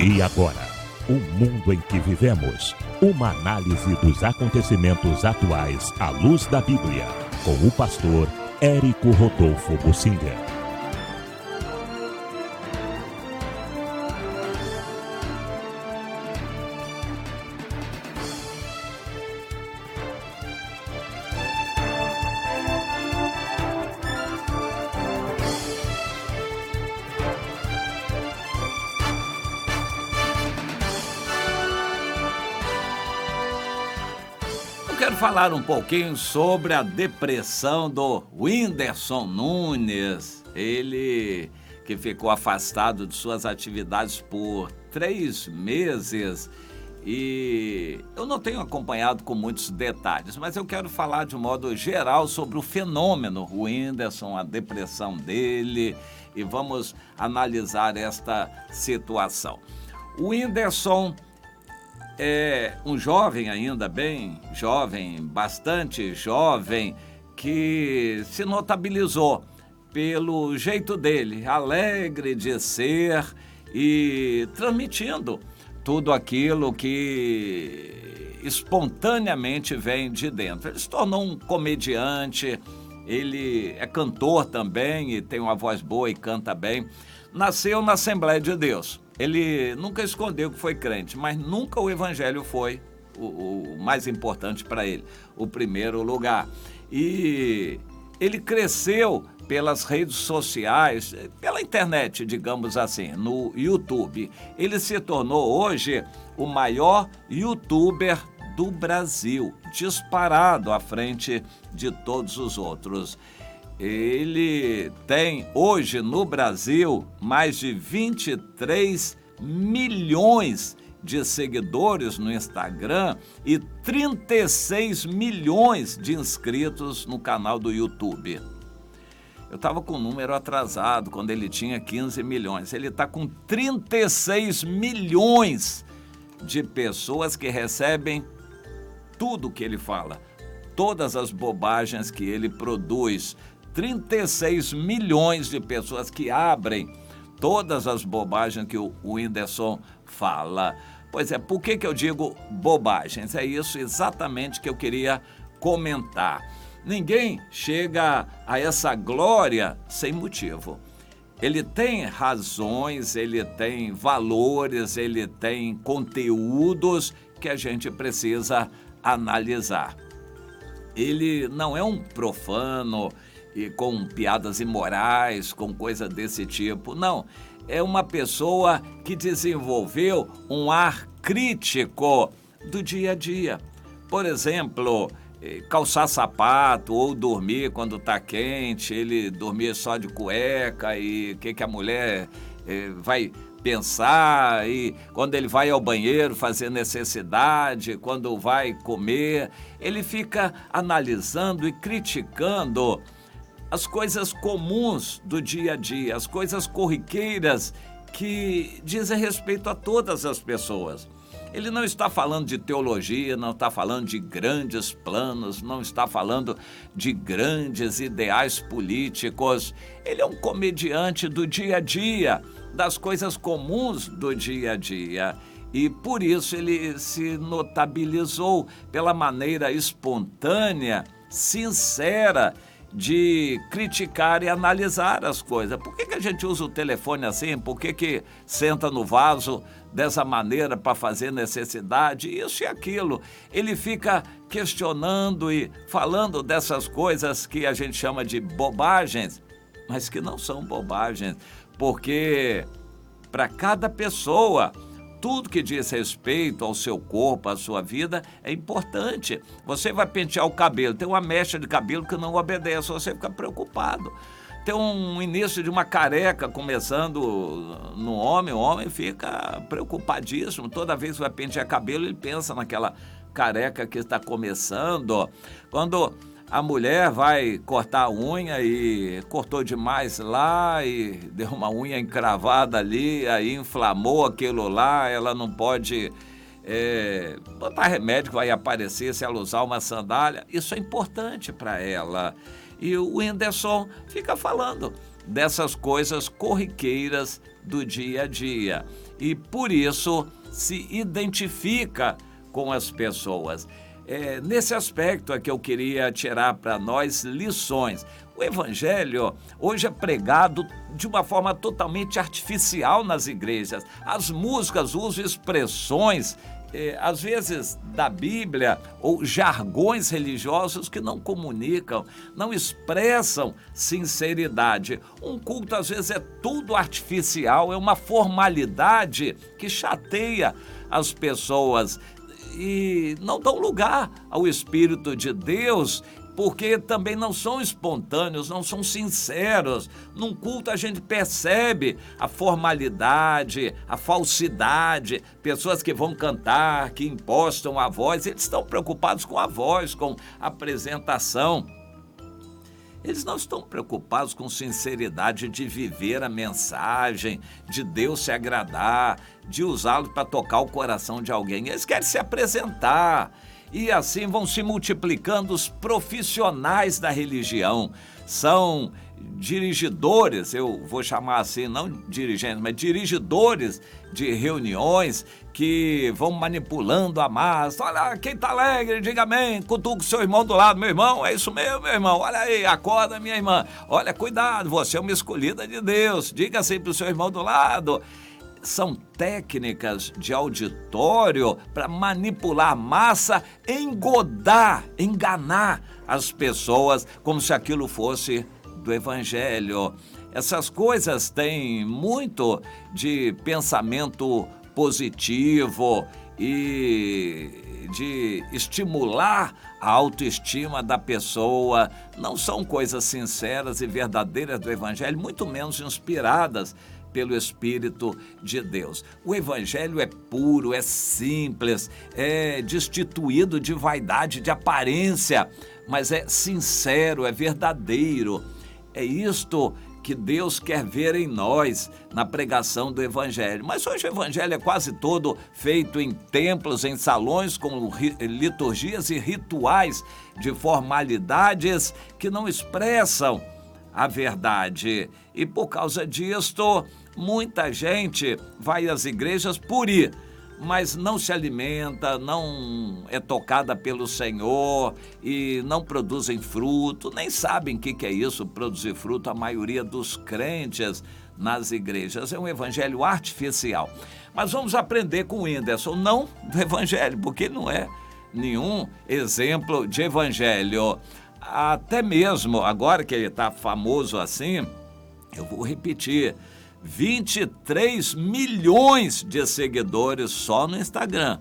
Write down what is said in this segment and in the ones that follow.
E agora, o mundo em que vivemos. Uma análise dos acontecimentos atuais à luz da Bíblia. Com o pastor Érico Rodolfo Bussinger. Quero falar um pouquinho sobre a depressão do Whindersson Nunes. Ele que ficou afastado de suas atividades por 3 meses e eu não tenho acompanhado com muitos detalhes, mas eu quero falar de um modo geral sobre o fenômeno Whindersson, a depressão dele, e vamos analisar esta situação. O Whindersson é um jovem ainda, bem jovem, bastante jovem, que se notabilizou pelo jeito dele, alegre de ser e transmitindo tudo aquilo que espontaneamente vem de dentro. Ele se tornou um comediante, ele é cantor também e tem uma voz boa e canta bem. Nasceu na Assembleia de Deus. Ele nunca escondeu que foi crente, mas nunca o evangelho foi o mais importante para ele, o primeiro lugar. E ele cresceu pelas redes sociais, pela internet, digamos assim, no YouTube. Ele se tornou hoje o maior youtuber do Brasil, disparado à frente de todos os outros. Ele tem hoje no Brasil mais de 23 milhões de seguidores no Instagram e 36 milhões de inscritos no canal do YouTube. Eu estava com o número atrasado quando ele tinha 15 milhões. Ele está com 36 milhões de pessoas que recebem tudo que ele fala, todas as bobagens que ele produz. 36 milhões de pessoas que abrem todas as bobagens que o Whindersson fala. Pois é, por que eu digo bobagens? É isso exatamente que eu queria comentar. Ninguém chega a essa glória sem motivo. Ele tem razões, ele tem valores, ele tem conteúdos que a gente precisa analisar. Ele não é um profano e com piadas imorais, com coisa desse tipo. Não, é uma pessoa que desenvolveu um ar crítico do dia a dia. Por exemplo, calçar sapato ou dormir quando está quente, ele dormir só de cueca e o que a mulher vai pensar, e quando ele vai ao banheiro fazer necessidade, quando vai comer, ele fica analisando e criticando as coisas comuns do dia a dia, as coisas corriqueiras que dizem respeito a todas as pessoas. Ele não está falando de teologia, não está falando de grandes planos, não está falando de grandes ideais políticos. Ele é um comediante do dia a dia, das coisas comuns do dia a dia. E por isso ele se notabilizou pela maneira espontânea, sincera, de criticar e analisar as coisas. Por que a gente usa o telefone assim? Por que senta no vaso dessa maneira para fazer necessidade? Isso e aquilo. Ele fica questionando e falando dessas coisas que a gente chama de bobagens, mas que não são bobagens, porque para cada pessoa, tudo que diz respeito ao seu corpo, à sua vida, é importante. Você vai pentear o cabelo, tem uma mecha de cabelo que não obedece, você fica preocupado. Tem um início de uma careca começando no homem, o homem fica preocupadíssimo. Toda vez que vai pentear cabelo, ele pensa naquela careca que está começando. Quando a mulher vai cortar a unha e cortou demais lá e deu uma unha encravada ali, aí inflamou aquilo lá, ela não pode botar remédio que vai aparecer se ela usar uma sandália. Isso é importante para ela. E o Whindersson fica falando dessas coisas corriqueiras do dia a dia. e por isso se identifica com as pessoas. Nesse aspecto é que eu queria tirar para nós lições. O evangelho hoje é pregado de uma forma totalmente artificial nas igrejas. As músicas usam expressões, às vezes da Bíblia, ou jargões religiosos que não comunicam, não expressam sinceridade. Um culto às vezes é tudo artificial, é uma formalidade que chateia as pessoas e não dão lugar ao Espírito de Deus, porque também não são espontâneos, não são sinceros. Num culto a gente percebe a formalidade, a falsidade, pessoas que vão cantar, que impostam a voz, eles estão preocupados com a voz, com a apresentação. Eles não estão preocupados com sinceridade de viver a mensagem, de Deus se agradar, de usá-lo para tocar o coração de alguém. Eles querem se apresentar. E assim vão se multiplicando os profissionais da religião. São dirigidores, eu vou chamar assim, não dirigentes, mas dirigidores de reuniões que vão manipulando a massa. Olha, quem está alegre, diga amém, cutuca o seu irmão do lado. Meu irmão, é isso mesmo, meu irmão. Olha aí, acorda, minha irmã. Olha, cuidado, você é uma escolhida de Deus. Diga assim para o seu irmão do lado. São técnicas de auditório para manipular a massa, enganar as pessoas como se aquilo fosse do evangelho. Essas coisas têm muito de pensamento positivo e de estimular a autoestima da pessoa. Não são coisas sinceras e verdadeiras do evangelho, muito menos inspiradas pelo Espírito de Deus. O evangelho é puro, é simples, é destituído de vaidade, de aparência, mas é sincero, é verdadeiro. É isto que Deus quer ver em nós, na pregação do evangelho. Mas hoje o evangelho é quase todo feito em templos, em salões, com liturgias e rituais de formalidades que não expressam a verdade. E por causa disto, muita gente vai às igrejas por ir, mas não se alimenta, não é tocada pelo Senhor e não produzem fruto, nem sabem o que é isso, produzir fruto. A maioria dos crentes nas igrejas é um evangelho artificial. Mas vamos aprender com o Whindersson, não do evangelho, porque ele não é nenhum exemplo de evangelho. Até mesmo agora que ele está famoso assim, eu vou repetir, 23 milhões de seguidores só no Instagram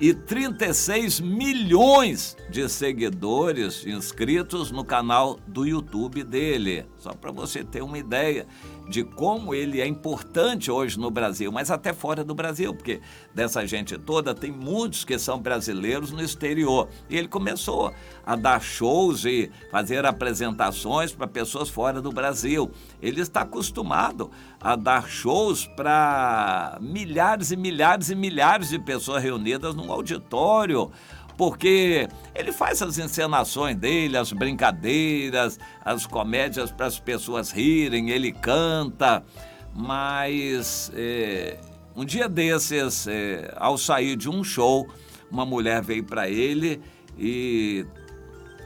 e 36 milhões de seguidores inscritos no canal do YouTube dele. Só para você ter uma ideia de como ele é importante hoje no Brasil, mas até fora do Brasil, porque dessa gente toda tem muitos que são brasileiros no exterior. E ele começou a dar shows e fazer apresentações para pessoas fora do Brasil. Ele está acostumado a dar shows para milhares e milhares e milhares de pessoas reunidas num auditório, porque ele faz as encenações dele, as brincadeiras, as comédias para as pessoas rirem, ele canta, mas um dia desses, ao sair de um show, uma mulher veio para ele e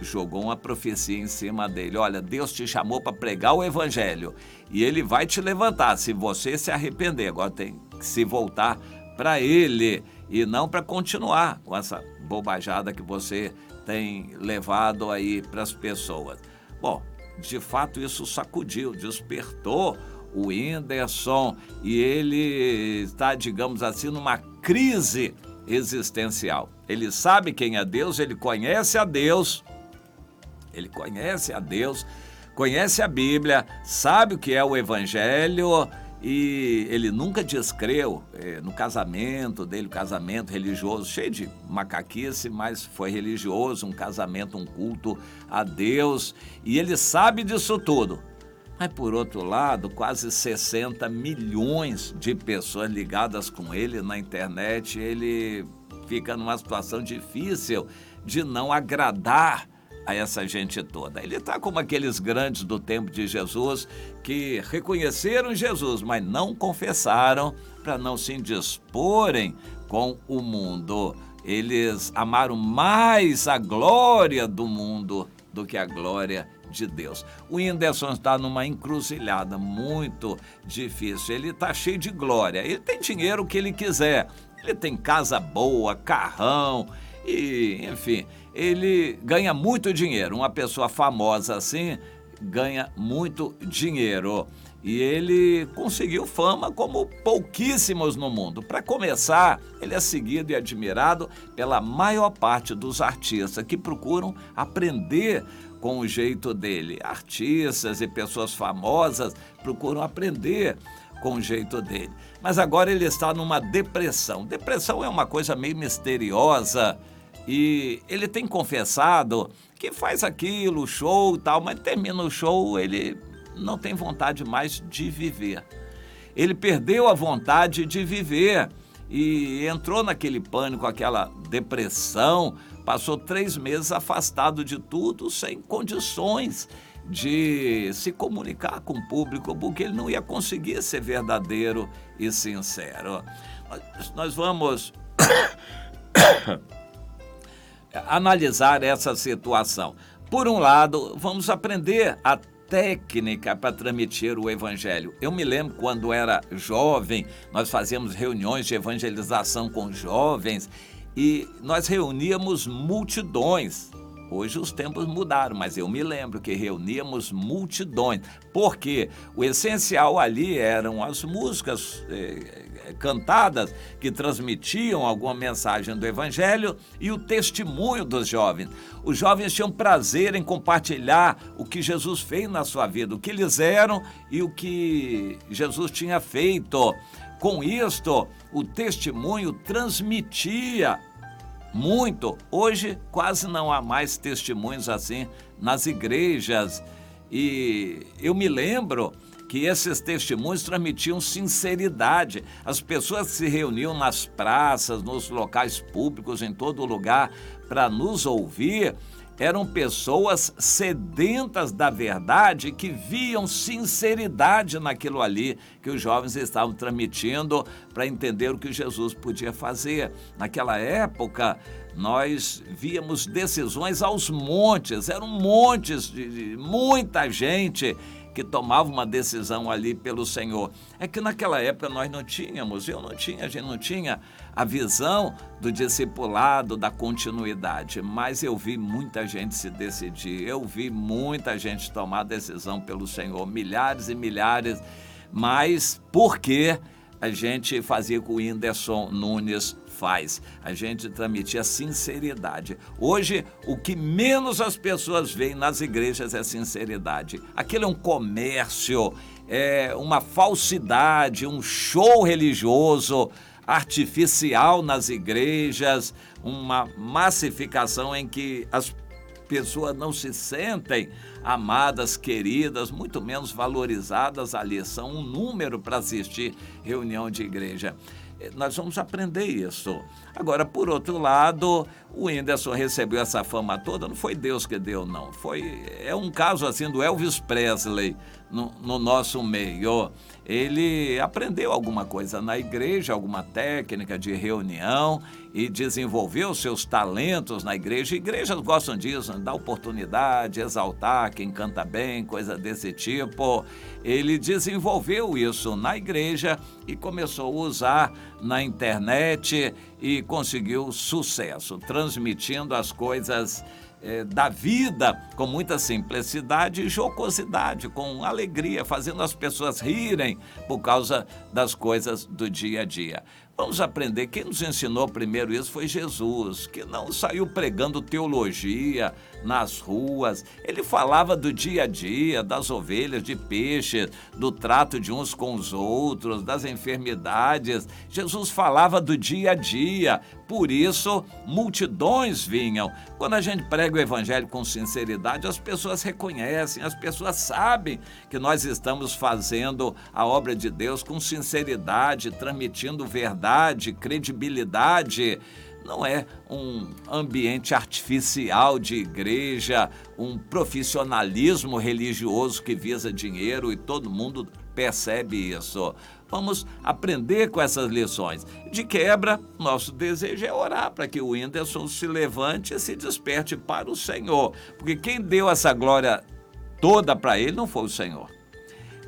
jogou uma profecia em cima dele. Olha, Deus te chamou para pregar o evangelho e ele vai te levantar se você se arrepender. Agora tem que se voltar para ele e não para continuar com essa bobajada que você tem levado aí para as pessoas. Bom, de fato isso sacudiu, despertou o Whindersson e ele está, digamos assim, numa crise existencial. Ele sabe quem é Deus, ele conhece a Deus, conhece a Bíblia, sabe o que é o evangelho. E ele nunca descreu no casamento dele, casamento religioso, cheio de macaquice, mas foi religioso, um casamento, um culto a Deus. E ele sabe disso tudo. Mas, por outro lado, quase 60 milhões de pessoas ligadas com ele na internet, ele fica numa situação difícil de não agradar a essa gente toda. Ele está como aqueles grandes do tempo de Jesus que reconheceram Jesus, mas não confessaram para não se indisporem com o mundo. Eles amaram mais a glória do mundo do que a glória de Deus. O Whindersson está numa encruzilhada muito difícil. Ele está cheio de glória. Ele tem dinheiro o que ele quiser. Ele tem casa boa, carrão e, enfim, ele ganha muito dinheiro. Uma pessoa famosa assim ganha muito dinheiro. E ele conseguiu fama como pouquíssimos no mundo. Para começar, ele é seguido e admirado pela maior parte dos artistas que procuram aprender com o jeito dele. Artistas e pessoas famosas procuram aprender com o jeito dele. Mas agora ele está numa depressão. Depressão é uma coisa meio misteriosa e ele tem confessado que faz aquilo, show e tal, mas termina o show, ele não tem vontade mais de viver. Ele perdeu a vontade de viver e entrou naquele pânico, aquela depressão, passou 3 meses afastado de tudo, sem condições de se comunicar com o público, porque ele não ia conseguir ser verdadeiro e sincero. Nós vamos analisar essa situação. Por um lado, vamos aprender a técnica para transmitir o evangelho. Eu me lembro quando era jovem, nós fazíamos reuniões de evangelização com jovens e nós reuníamos multidões. Hoje os tempos mudaram, mas eu me lembro que reuníamos multidões, porque o essencial ali eram as músicas cantadas que transmitiam alguma mensagem do Evangelho e o testemunho dos jovens. Os jovens tinham prazer em compartilhar o que Jesus fez na sua vida, o que eles eram e o que Jesus tinha feito. Com isto, o testemunho transmitia muito. Hoje quase não há mais testemunhos assim nas igrejas. E eu me lembro que esses testemunhos transmitiam sinceridade. As pessoas se reuniam nas praças, nos locais públicos, em todo lugar, para nos ouvir. Eram pessoas sedentas da verdade que viam sinceridade naquilo ali que os jovens estavam transmitindo para entender o que Jesus podia fazer. Naquela época, nós víamos decisões aos montes, eram montes de muita gente que tomava uma decisão ali pelo Senhor. É que naquela época nós não tínhamos, a gente não tinha a visão do discipulado, da continuidade, mas eu vi muita gente se decidir, eu vi muita gente tomar decisão pelo Senhor, milhares e milhares, mas por que a gente fazia com o Whindersson Nunes faz? A gente transmitia sinceridade. Hoje, o que menos as pessoas veem nas igrejas é sinceridade. Aquilo é um comércio, é uma falsidade, um show religioso artificial nas igrejas, uma massificação em que as pessoas não se sentem amadas, queridas, muito menos valorizadas ali. São um número para assistir reunião de igreja. Nós vamos aprender isso. Agora, por outro lado, o Whindersson recebeu essa fama toda, não foi Deus que deu, não. É um caso assim do Elvis Presley no nosso meio. Ele aprendeu alguma coisa na igreja, alguma técnica de reunião e desenvolveu seus talentos na igreja. Igrejas gostam disso, dar oportunidade, exaltar quem canta bem, coisa desse tipo. Ele desenvolveu isso na igreja e começou a usar na internet e conseguiu sucesso, transmitindo as coisas da vida com muita simplicidade e jocosidade, com alegria, fazendo as pessoas rirem por causa das coisas do dia a dia. Vamos aprender, quem nos ensinou primeiro isso foi Jesus, que não saiu pregando teologia nas ruas. Ele falava do dia a dia, das ovelhas, de peixes, do trato de uns com os outros, das enfermidades. Jesus falava do dia a dia, por isso multidões vinham. Quando a gente prega o evangelho com sinceridade, as pessoas reconhecem, as pessoas sabem que nós estamos fazendo a obra de Deus com sinceridade, transmitindo verdade, credibilidade. não é um ambiente artificial de igreja, um profissionalismo religioso que visa dinheiro e todo mundo percebe isso. Vamos aprender com essas lições. De quebra, nosso desejo é orar para que o Whindersson se levante e se desperte para o Senhor. Porque quem deu essa glória toda para ele não foi o Senhor.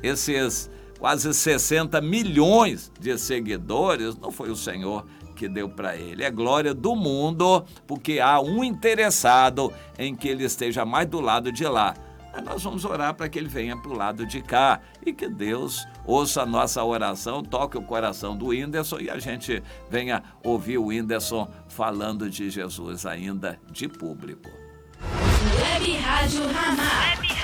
Esses quase 60 milhões de seguidores não foi o Senhor que deu para ele. É glória do mundo, porque há um interessado em que ele esteja mais do lado de lá. Mas nós vamos orar para que ele venha para o lado de cá e que Deus ouça a nossa oração, toque o coração do Whindersson e a gente venha ouvir o Whindersson falando de Jesus ainda de público. Web Rádio Ramá.